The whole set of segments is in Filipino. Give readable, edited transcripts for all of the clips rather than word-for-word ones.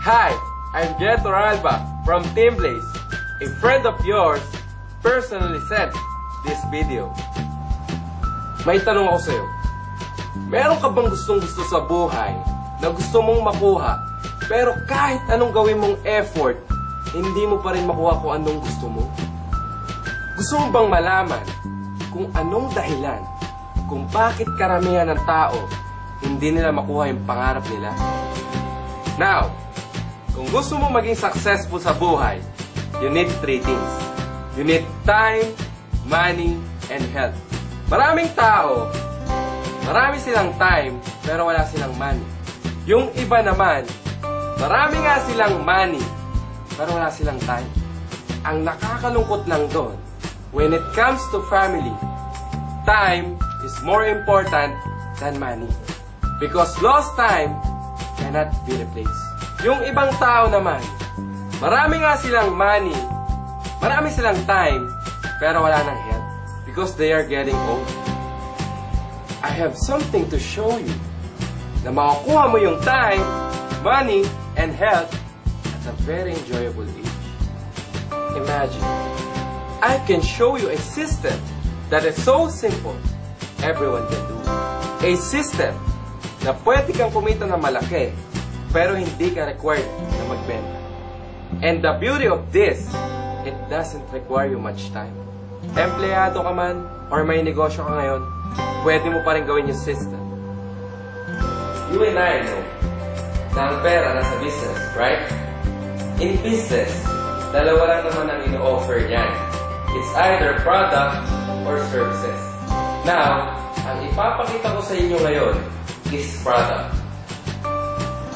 Hi, I'm Jet Oralba from Team Blaze. A friend of yours personally sent this video. May tanong ako sa'yo. Meron ka bang gustong-gusto sa buhay na gusto mong makuha, pero kahit anong gawin mong effort, hindi mo pa rin makuha kung anong gusto mo? Gusto mo bang malaman kung anong dahilan kung bakit karamihan ng tao hindi nila makuha yung pangarap nila? Now, kung gusto mo maging successful sa buhay, you need 3 things. You need time, money, and health. Maraming tao, marami silang time, pero wala silang money. Yung iba naman, marami nga silang money, pero wala silang time. Ang nakakalungkot lang doon, when it comes to family, time is more important than money. Because lost time cannot be replaced. Yung ibang tao naman, marami nga silang money, marami silang time, pero wala nang health. Because they are getting old. I have something to show you na makukuha mo yung time, money, and health at a very enjoyable age. Imagine, I can show you a system that is so simple, everyone can do. A system na pwede kang kumita ng malaki, pero hindi ka required na magbenta. And the beauty of this, it doesn't require you much time. Empleyado ka man, or may negosyo ka ngayon, pwede mo pa rin gawin yung system. You and I know na ang pera nasa business, right? In business, dalawa lang naman ang ino-offer niyan. It's either product or services. Now, ang ipapakita ko sa inyo ngayon is product.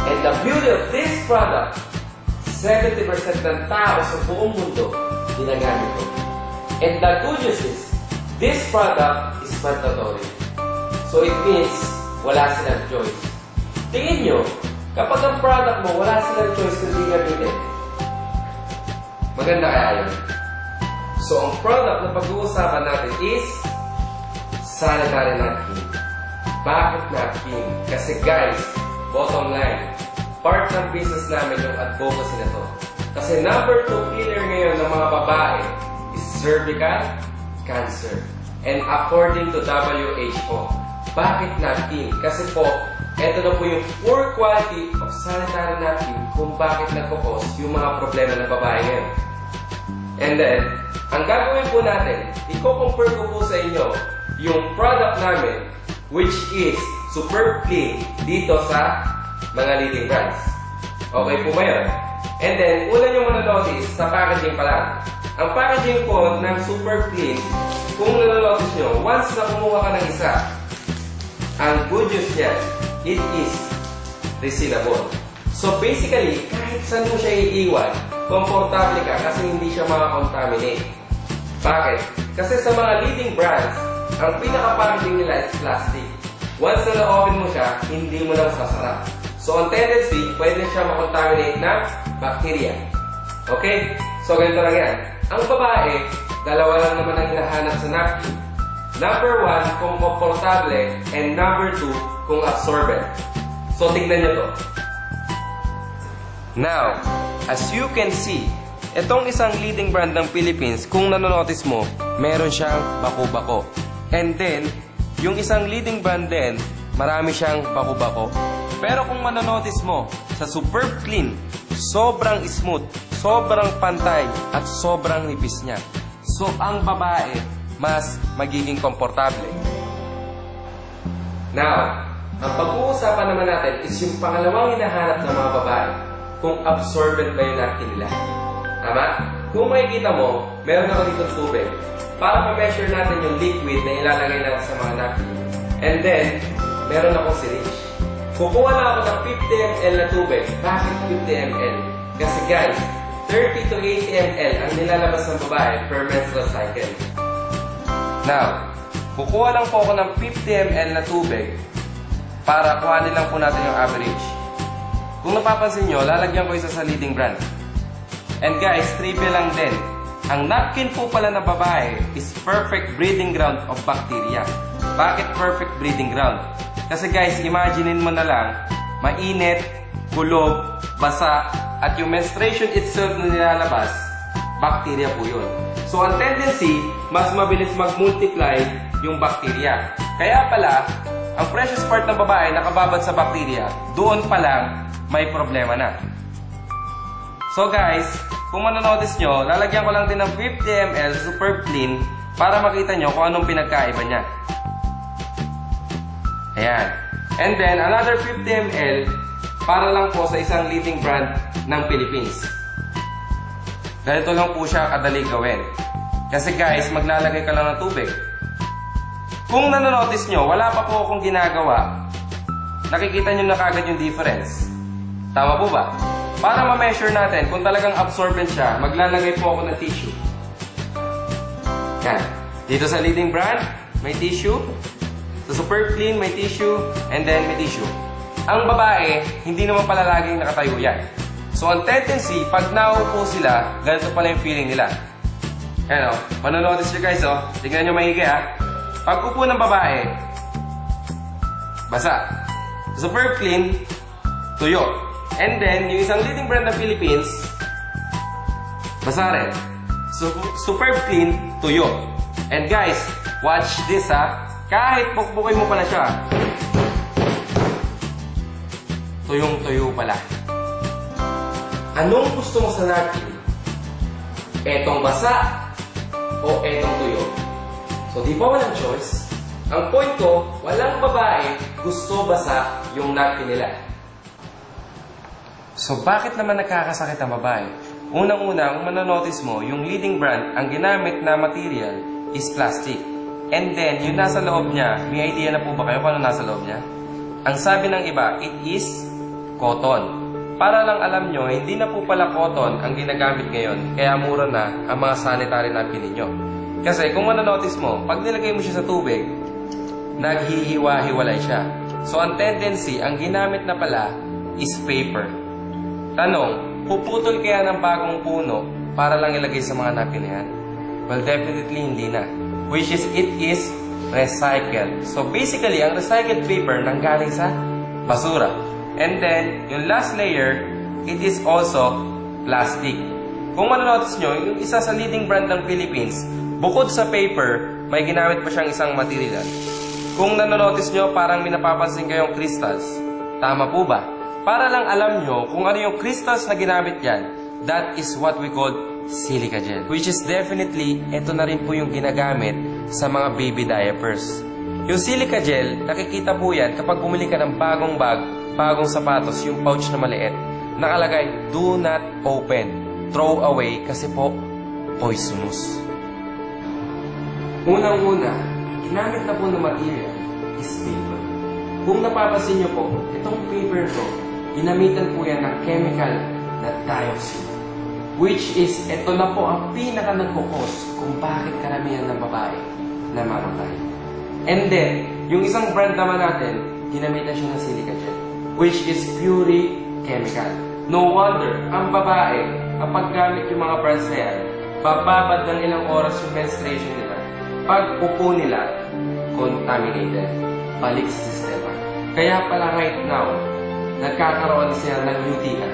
And the beauty of this product, 70% ng tao sa buong mundo ginagamit ko. And the good news is, this product is mandatory. So it means, wala silang choice. Tingin nyo, kapag ang product mo, wala silang choice kundi gamitin. Maganda kaya yun. So ang product na pag-uusapan natin is sanitary napkin. Bakit napkin? Kasi guys, bottom line, part ng business namin yung advocacy na to. Kasi number 2 killer ngayon ng mga babae is cervical cancer. And according to WHO, bakit napkin? Kasi po, ito na po yung poor quality of sanitary napkin kung bakit nagkakos yung mga problema ng babae ngayon. And then, ang gagawin po natin, i-compare ko po sa inyo yung product namin, which is Superb Clean dito sa mga leading brands. Okay po ba yun? And then, una nyo mananotice sa packaging pa lang. Ang packaging po ng Superb Clean, kung nananotice nyo, once na kumuha ka ng isa, ang good news niya, it is resealable. So basically, kahit saan mo siya iiwan, komportable ka kasi hindi siya makakontaminate. Bakit? Kasi sa mga leading brands, ang pinaka-packaging nila is plastic. Once na na-open mo siya, hindi mo lang sasara. So on tendency, pwede siya makontaminate ng bacteria. Okay? So ganito lang yan. Ang babae, dalawa lang naman ang hinahanap sa napkin. Number 1, kung komportable, and number 2, kung absorbent. So tignan nyo to. Now, as you can see, itong isang leading brand ng Philippines, kung nanonotice mo, meron siyang bako-bako. And then, yung isang leading brand din, marami siyang bako-bako. Pero kung manonotice mo, sa Superb Clean, sobrang smooth, sobrang pantay, at sobrang nipis niya. So, ang babae, mas magiging komportable. Now, ang pag-uusapan naman natin is yung pangalawang hinahanap ng mga babae, kung absorbent ba yung napkin nila. Tama? Kung makikita mo, meron ako dito tubig para ma-measure natin yung liquid na ilalagay natin sa mga napkin. And then, meron akong syringe. Kukuha na ako ng 50 ml na tubig. Bakit 50 ml? Kasi guys, 30 to 80 ml ang nilalabas ng babae per menstrual cycle. Now, kukuha lang po ako ng 50 ml na tubig para kuhanin lang po natin yung average. Kung napapansin nyo, lalagyan ko isa sa leading brand. And guys, trivia lang din. Ang napkin po pala ng babae is perfect breeding ground of bacteria. Bakit perfect breeding ground? Kasi guys, imaginein mo na lang, mainit, kulog, basa, at yung menstruation itself na nilalabas, bacteria po yun. So, ang tendency, mas mabilis mag-multiply yung bacteria. Kaya pala, ang precious part ng babae nakababad sa bacteria, doon pa lang may problema na. So guys, kung manonotice nyo, lalagyan ko lang din ng 50 ml Superb Clean para makita nyo kung anong pinagkaiba niya. Ayan. And then, another 50 ml para lang po sa isang leading brand ng Philippines. Ganito lang po siya kadali gawin. Kasi guys, maglalagay ka lang ng tubig. Kung nanonotice nyo, wala pa po akong ginagawa, nakikita nyo na kagad yung difference. Tama po ba? Para ma-measure natin kung talagang absorbent siya, maglalagay po ako ng tissue. Yan. Dito sa leading brand, may tissue. Sa Superb Clean, may tissue. And then, may tissue. Ang babae, hindi naman pala laging nakatayo yan. So, ang tendency, pag naupo sila, ganito pala yung feeling nila. Ayan o. Manonotice nyo guys o. Tingnan nyo maigi ha. Pag upo ng babae, basa. Superb Clean, tuyo. And then, yung isang leading brand ng Philippines, basa rin. Superb Clean, tuyo. And guys, watch this ha. Kahit bukbukin mo pala siya, tuyong-tuyo pala. Anong gusto mo sa napkin? Etong basa o etong tuyo? So, di ba walang choice? Ang point ko, walang babae gusto basa yung napkin nila. So, bakit naman nagkakasakit ang babae? Unang-una, kung manonotice mo, yung leading brand, ang ginamit na material is plastic. And then, yung nasa loob niya, may idea na po ba kayo kung ano nasa loob niya? Ang sabi ng iba, it is cotton. Para lang alam nyo, hindi na po pala cotton ang ginagamit ngayon, kaya mura na ang mga sanitary napkin ninyo. Kasi kung manonotice mo, pag nilagay mo siya sa tubig, naghihiwa-hiwalay siya. So, ang tendency, ang ginamit na pala is paper. Tanong, puputol kaya ng bagong puno para lang ilagay sa mga napkin na yan? Well, definitely hindi na. Which is, it is recycled. So, basically, ang recycled paper nanggaling sa basura. And then, yung last layer, it is also plastic. Kung manonotice nyo, yung isa sa leading brand ng Philippines, bukod sa paper, may ginamit pa siyang isang material. Kung nanonotice nyo, parang may napapansin kayong crystals. Tama po ba? Para lang alam nyo kung ano yung crystals na ginamit yan, that is what we call silica gel. Which is definitely, ito na rin po yung ginagamit sa mga baby diapers. Yung silica gel, nakikita po yan kapag bumili ka ng bagong bag, bagong sapatos, yung pouch na maliit. Nakalagay, do not open. Throw away kasi po, poisonous. Unang-una, ginamit na po ng material is paper. Kung napapansin nyo po, itong paper ko, ginamitan po yan ng chemical na dioxin. Which is, ito na po ang pinaka nagkukos kung bakit karamihan ng babae namamatay. And then, yung isang brand naman natin, ginamitan siya ng silica gel. Which is purely chemical. No wonder, ang babae, kapag gamit yung mga brands na yan, bababad ng ilang oras yung menstruation nila. Pag upo nila, contaminated. Balik sa sistema. Kaya pala right now, nagkakaroon sila ng UTI,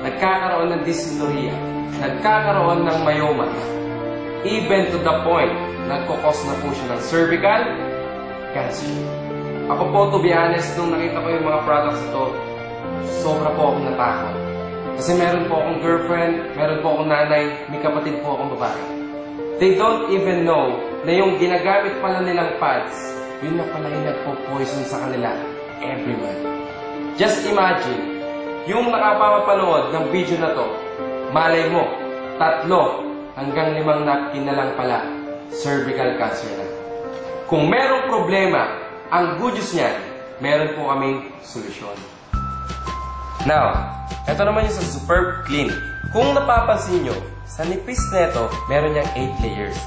nagkakaroon ng dysmenorrhea, nagkakaroon ng myoma. Even to the point, nagkukos na po siya ng cervical cancer. Ako po, to be honest, nung nakita ko yung mga products ito, sobra po akong natakot. Kasi meron po akong girlfriend, meron po akong nanay, may kapatid po akong babae. They don't even know na yung ginagamit pala nilang pads, yun na pala yung nagpo-poison sa kanila every month. Just imagine, yung nakapapanood ng video na to, malay mo, 3 hanggang 5 napkin na lang pala, cervical cancer na. Kung merong problema, ang good news niyan, meron po kaming solusyon. Now, ito naman yung sa Superb Clean. Kung napapansin nyo, sa nipis neto, meron niyang 8 layers.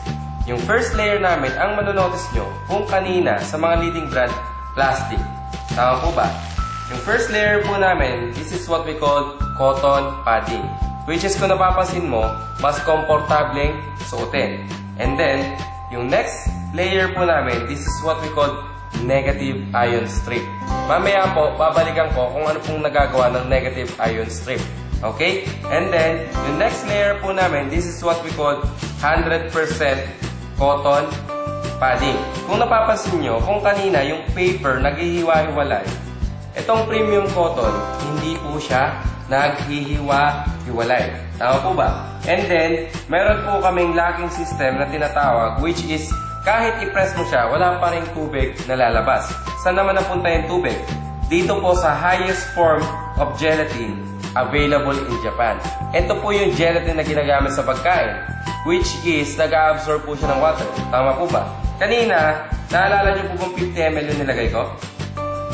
Yung first layer namin, ang manonotice nyo, kung kanina sa mga leading brand, plastic. Tama po ba? Yung first layer po namin, this is what we call cotton padding. Which is kung napapansin mo, mas komportableng suotin. And then, yung next layer po namin, this is what we call negative ion strip. Mamaya po, babalikan ko kung ano pong nagagawa ng negative ion strip. Okay? And then, yung next layer po namin, this is what we call 100% cotton padding. Kung napapansin nyo, kung kanina yung paper naghihiwa-hiwalay, itong premium cotton, hindi po siya naghihiwa-hiwalay. Tama po ba? And then, meron po kaming locking system na tinatawag, which is kahit i-press mo siya, wala pa rin tubig na lalabas. Saan naman napunta yung tubig? Dito po sa highest form of gelatin available in Japan. Ito po yung gelatin na ginagamit sa pagkain, which is nag-absorb po siya ng water. Tama po ba? Kanina, naalala niyo po kung 50 ml yung nilagay ko?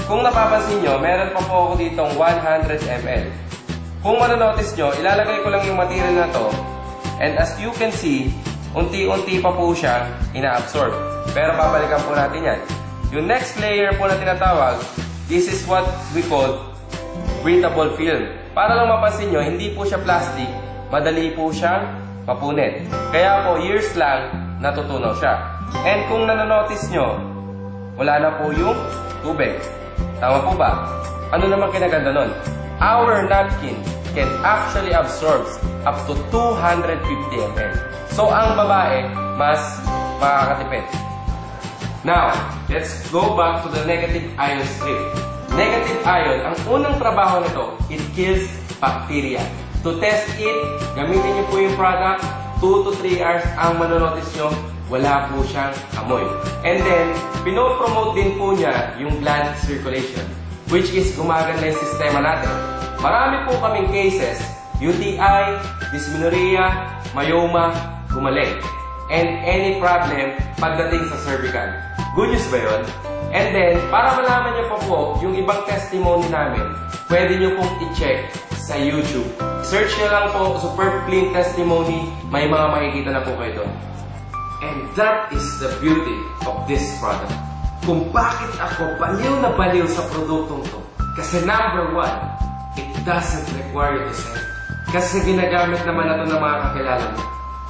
Kung napapansin nyo, meron pa po ako ditong 100 ml. Kung manonotice nyo, ilalagay ko lang yung material na to, and as you can see, unti-unti pa po siya ina-absorb. Pero babalikan po natin yan. Yung next layer po na tinatawag, this is what we call breathable film. Para lang mapansin nyo, hindi po siya plastic, madali po siyang mapunit. Kaya po, years lang, natutunaw siya. And kung nanonotice nyo, wala na po yung tubig. Tama po ba? Ano naman kinaganda nun? Our napkin can actually absorb up to 250 ml. So, ang babae, mas makakatipid. Now, let's go back to the negative ion strip. Negative ion, ang unang trabaho nito, it kills bacteria. To test it, gamitin niyo po yung product, 2 to 3 hours, ang manonotice nyo, wala po siyang amoy. And then, pinopromote din po niya yung blood circulation, which is gumaganda yung sistema natin. Marami po kaming cases, UTI, dysmenorrhea, myoma, gumaling. And any problem pagdating sa cervical. Good news ba yun? And then, para malaman niyo pa po yung ibang testimony namin, pwede niyo pong i-check sa YouTube. Search niyo lang po, Superb Clean Testimony, may mga makikita na po kayo doon. And that is the beauty of this product. Kung bakit ako baliw na baliw sa produktong to. Kasi number 1, it doesn't require you to sell. Kasi ginagamit naman na ito ng mga kakilala mo.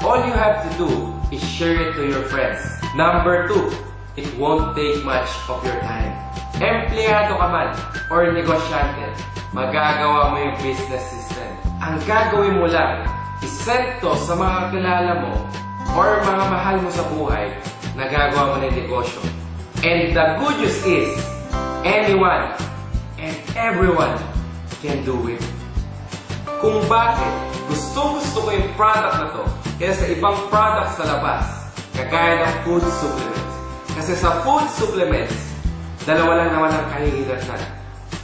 All you have to do is share it to your friends. Number 2, it won't take much of your time. Empleyado ka man or negosyante, magagawa mo yung business system. Ang gagawin mo lang, isend to sa mga kakilala mo or mga mahal mo sa buhay na gagawa mo ng negosyo. And the good news is, anyone and everyone can do it. Kung bakit gusto ko yung product na to kaysa sa ibang products sa labas, kagaya ng food supplements. Kasi sa food supplements, dalawa lang naman ang kahihinatnan.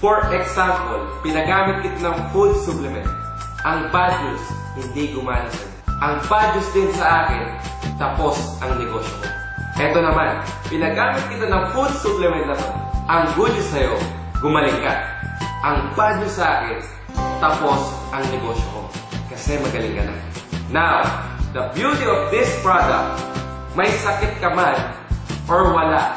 For example, pinagamit kita ng food supplement. Ang bad news, hindi gumana sa'yo. Ang bad news din sa akin, tapos ang negosyo ko. Eto naman, pinagamit kita ng food supplement na to. Ang good news sa'yo, gumaling ka. Ang bad news sa akin, tapos ang negosyo ko. Kasi magaling ka na. Now, the beauty of this product, may sakit ka man or wala,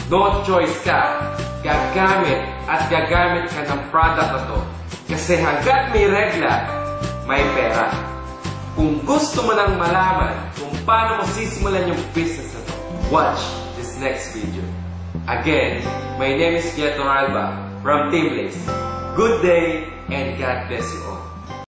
no choice ka, gagamit at gagamit ka ng product na to. Kasi hanggat may regla, may pera. Kung gusto mo nang malaman kung paano mo sisimulan yung business na to, watch this next video. Again, my name is Jeto Alba from Team Blaze. Good day and God bless you all.